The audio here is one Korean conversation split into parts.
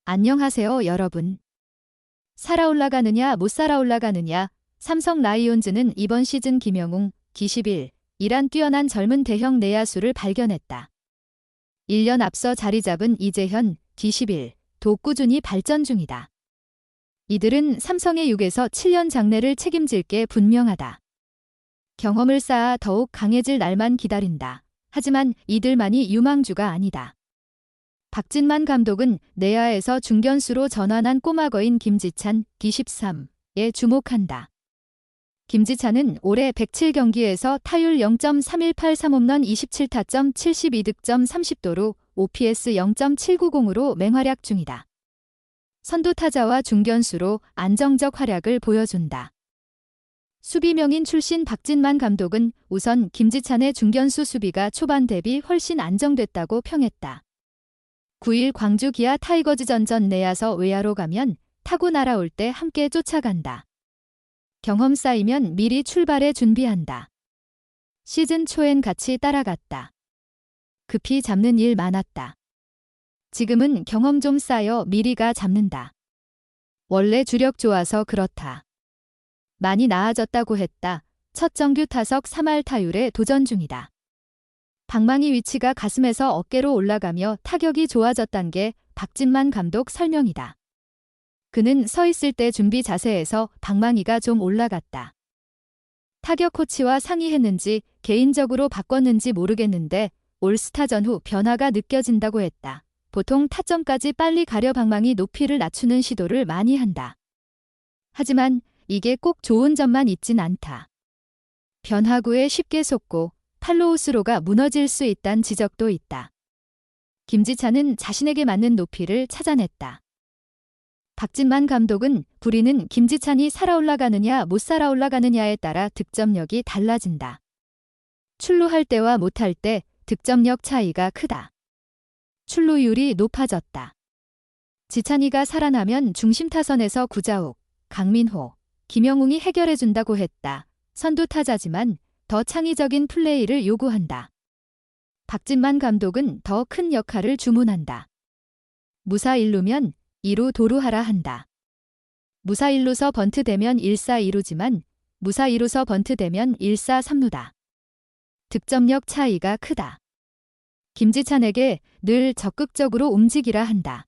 안녕하세요, 여러분. 살아 올라가느냐 못 살아 올라가느냐. 삼성 라이온즈는 이번 시즌 김영웅, 기시빌 이란 뛰어난 젊은 대형 내야수를 발견했다. 1년 앞서 자리 잡은 이재현, 기시빌도 꾸준히 발전 중이다. 이들은 삼성의 6에서 7년 장래를 책임질 게 분명하다. 경험을 쌓아 더욱 강해질 날만 기다린다. 하지만 이들만이 유망주가 아니다. 박진만 감독은 내야에서 중견수로 전환한 꼬마 거인 김지찬, 기13에 주목한다. 김지찬은 올해 107경기에서 타율 0.3183홈런 27타점 72득점 30도루 OPS 0.790으로 맹활약 중이다. 선두타자와 중견수로 안정적 활약을 보여준다. 수비명인 출신 박진만 감독은 우선 김지찬의 중견수 수비가 초반 대비 훨씬 안정됐다고 평했다. 9일 광주 기아 타이거즈전 전 내야서 외야로 가면 타고 날아올 때 함께 쫓아간다. 경험 쌓이면 미리 출발에 준비한다. 시즌 초엔 같이 따라갔다. 급히 잡는 일 많았다. 지금은 경험 좀 쌓여 미리가 잡는다. 원래 주력 좋아서 그렇다. 많이 나아졌다고 했다. 첫 정규 타석 3할 타율에 도전 중이다. 방망이 위치가 가슴에서 어깨로 올라가며 타격이 좋아졌단 게 박진만 감독 설명이다. 그는 서 있을 때 준비 자세에서 방망이가 좀 올라갔다. 타격 코치와 상의했는지 개인적으로 바꿨는지 모르겠는데 올스타전 후 변화가 느껴진다고 했다. 보통 타점까지 빨리 가려 방망이 높이를 낮추는 시도를 많이 한다. 하지만 이게 꼭 좋은 점만 있진 않다. 변화구에 쉽게 속고 팔로우스로가 무너질 수 있다는 지적도 있다. 김지찬은 자신에게 맞는 높이를 찾아냈다. 박진만 감독은 부리는 김지찬이 살아 올라가느냐 못 살아 올라가느냐에 따라 득점력이 달라진다. 출루할 때와 못할 때 득점력 차이가 크다. 출루율이 높아졌다. 지찬이가 살아나면 중심 타선에서 구자욱, 강민호, 김영웅이 해결해준다고 했다. 선두타자지만 더 창의적인 플레이를 요구한다. 박진만 감독은 더 큰 역할을 주문한다. 무사 1루면 2루 도루하라 한다. 무사 1루서 번트 되면 1사 2루지만 무사 2루서 번트 되면 1사 3루다. 득점력 차이가 크다. 김지찬에게 늘 적극적으로 움직이라 한다.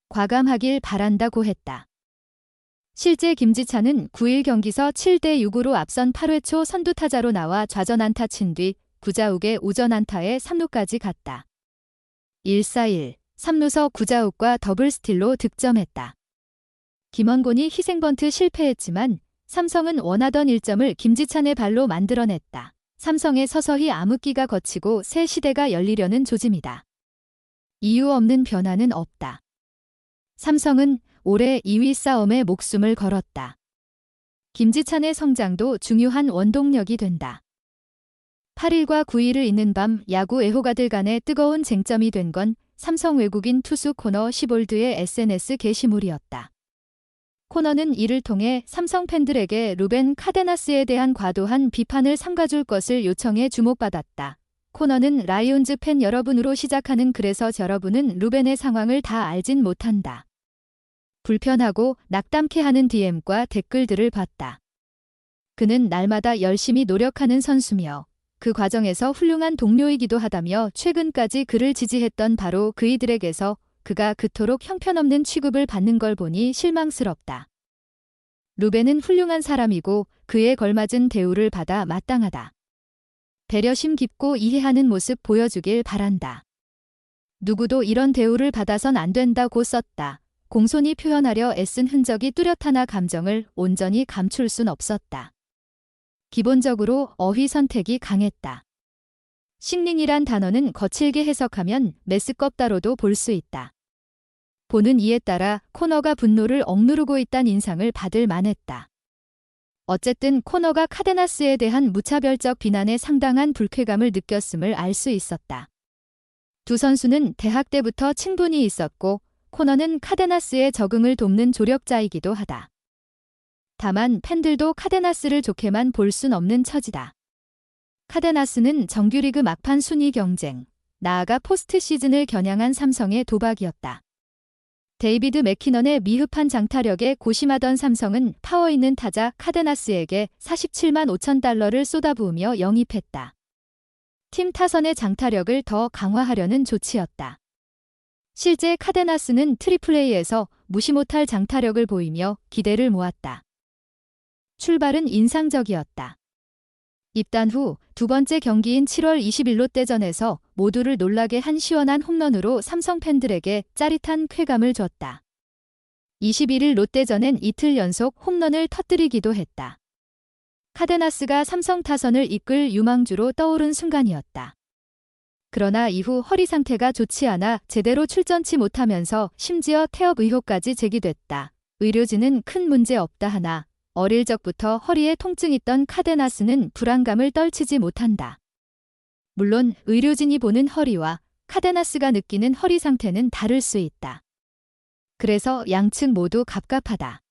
과감하길 바란다고 했다. 실제 김지찬은 9일 경기서 7대6으로 앞선 8회 초 선두타자로 나와 좌전 안타 친 뒤 구자욱의 우전 안타에 3루까지 갔다. 1사1, 3루서 구자욱과 더블 스틸로 득점했다. 김원곤이 희생번트 실패했지만 삼성은 원하던 1점을 김지찬의 발로 만들어냈다. 삼성에 서서히 암흑기가 걷히고 새 시대가 열리려는 조짐이다. 이유 없는 변화는 없다. 삼성은 올해 2위 싸움에 목숨을 걸었다. 김지찬의 성장도 중요한 원동력이 된다. 8일과 9일을 잇는 밤 야구 애호가들 간의 뜨거운 쟁점이 된 건 삼성 외국인 투수 코너 시볼드의 SNS 게시물이었다. 코너는 이를 통해 삼성 팬들에게 루벤 카데나스에 대한 과도한 비판을 삼가줄 것을 요청해 주목받았다. 코너는 라이온즈 팬 여러분으로 시작하는 그래서 여러분은 루벤의 상황을 다 알진 못한다. 불편하고 낙담케 하는 DM과 댓글들을 봤다. 그는 날마다 열심히 노력하는 선수며 그 과정에서 훌륭한 동료이기도 하다며 최근까지 그를 지지했던 바로 그이들에게서 그가 그토록 형편없는 취급을 받는 걸 보니 실망스럽다. 루벤은 훌륭한 사람이고 그에 걸맞은 대우를 받아 마땅하다. 배려심 깊고 이해하는 모습 보여주길 바란다. 누구도 이런 대우를 받아선 안 된다고 썼다. 공손히 표현하려 애쓴 흔적이 뚜렷하나 감정을 온전히 감출 순 없었다. 기본적으로 어휘 선택이 강했다. 싱링이란 단어는 거칠게 해석하면 메스껍다로도 볼 수 있다. 보는 이에 따라 코너가 분노를 억누르고 있다는 인상을 받을 만했다. 어쨌든 코너가 카데나스에 대한 무차별적 비난에 상당한 불쾌감을 느꼈음을 알 수 있었다. 두 선수는 대학 때부터 친분이 있었고 코너는 카데나스의 적응을 돕는 조력자이기도 하다. 다만 팬들도 카데나스를 좋게만 볼 순 없는 처지다. 카데나스는 정규리그 막판 순위 경쟁, 나아가 포스트 시즌을 겨냥한 삼성의 도박이었다. 데이비드 맥키넌의 미흡한 장타력에 고심하던 삼성은 파워 있는 타자 카데나스에게 47만 5천 달러를 쏟아부으며 영입했다. 팀 타선의 장타력을 더 강화하려는 조치였다. 실제 카데나스는 트리플레이에서 무시 못할 장타력을 보이며 기대를 모았다. 출발은 인상적이었다. 입단 후 두 번째 경기인 7월 20일 롯데전에서 모두를 놀라게 한 시원한 홈런으로 삼성 팬들에게 짜릿한 쾌감을 줬다. 21일 롯데전엔 이틀 연속 홈런을 터뜨리기도 했다. 카데나스가 삼성 타선을 이끌 유망주로 떠오른 순간이었다. 그러나 이후 허리 상태가 좋지 않아 제대로 출전치 못하면서 심지어 태업 의혹까지 제기됐다. 의료진은 큰 문제 없다 하나 어릴 적부터 허리에 통증이 있던 카데나스는 불안감을 떨치지 못한다. 물론 의료진이 보는 허리와 카데나스가 느끼는 허리 상태는 다를 수 있다. 그래서 양측 모두 갑갑하다.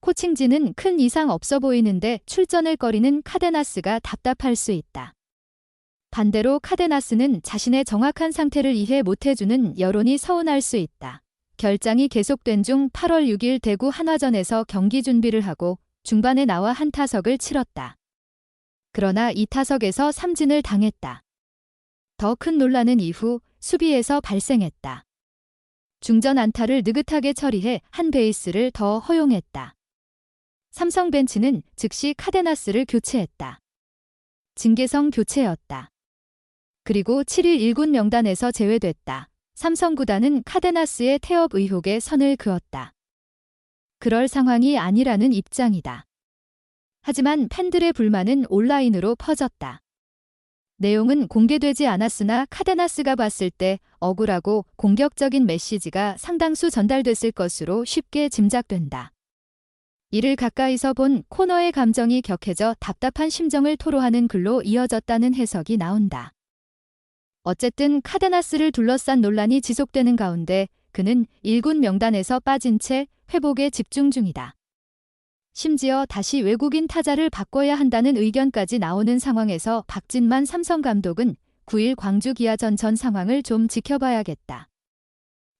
코칭진은 큰 이상 없어 보이는데 출전을 꺼리는 카데나스가 답답할 수 있다. 반대로 카데나스는 자신의 정확한 상태를 이해 못해주는 여론이 서운할 수 있다. 결장이 계속된 중 8월 6일 대구 한화전에서 경기 준비를 하고 중반에 나와 한 타석을 치렀다. 그러나 이 타석에서 삼진을 당했다. 더 큰 논란은 이후 수비에서 발생했다. 중전 안타를 느긋하게 처리해 한 베이스를 더 허용했다. 삼성 벤치는 즉시 카데나스를 교체했다. 징계성 교체였다. 그리고 7일 1군 명단에서 제외됐다. 삼성 구단은 카데나스의 태업 의혹에 선을 그었다. 그럴 상황이 아니라는 입장이다. 하지만 팬들의 불만은 온라인으로 퍼졌다. 내용은 공개되지 않았으나 카데나스가 봤을 때 억울하고 공격적인 메시지가 상당수 전달됐을 것으로 쉽게 짐작된다. 이를 가까이서 본 코너의 감정이 격해져 답답한 심정을 토로하는 글로 이어졌다는 해석이 나온다. 어쨌든 카데나스를 둘러싼 논란이 지속되는 가운데 그는 1군 명단에서 빠진 채 회복에 집중 중이다. 심지어 다시 외국인 타자를 바꿔야 한다는 의견까지 나오는 상황에서 박진만 삼성 감독은 9일 광주 기아전 전 상황을 좀 지켜봐야겠다.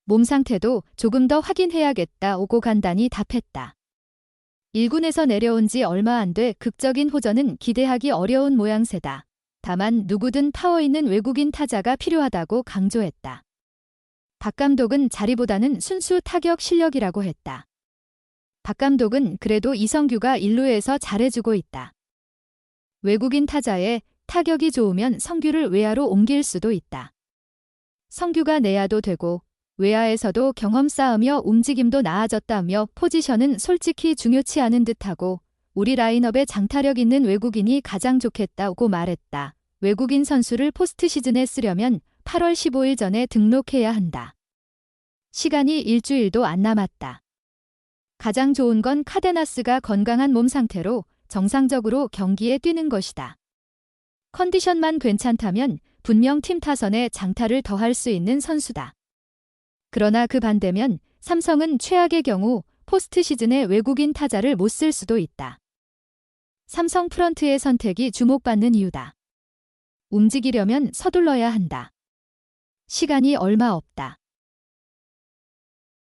몸 상태도 조금 더 확인해야겠다 오고 간단히 답했다. 1군에서 내려온 지 얼마 안 돼 극적인 호전은 기대하기 어려운 모양새다. 다만 누구든 파워 있는 외국인 타자가 필요하다고 강조했다. 박 감독은 자리보다는 순수 타격 실력이라고 했다. 박 감독은 그래도 이성규가 1루에서 잘해주고 있다. 외국인 타자에 타격이 좋으면 성규를 외야로 옮길 수도 있다. 성규가 내야도 되고 외야에서도 경험 쌓으며 움직임도 나아졌다며 포지션은 솔직히 중요치 않은 듯하고 우리 라인업에 장타력 있는 외국인이 가장 좋겠다고 말했다. 외국인 선수를 포스트 시즌에 쓰려면 8월 15일 전에 등록해야 한다. 시간이 일주일도 안 남았다. 가장 좋은 건 카데나스가 건강한 몸 상태로 정상적으로 경기에 뛰는 것이다. 컨디션만 괜찮다면 분명 팀 타선에 장타를 더할 수 있는 선수다. 그러나 그 반대면 삼성은 최악의 경우 포스트 시즌에 외국인 타자를 못 쓸 수도 있다. 삼성 프런트의 선택이 주목받는 이유다. 움직이려면 서둘러야 한다. 시간이 얼마 없다.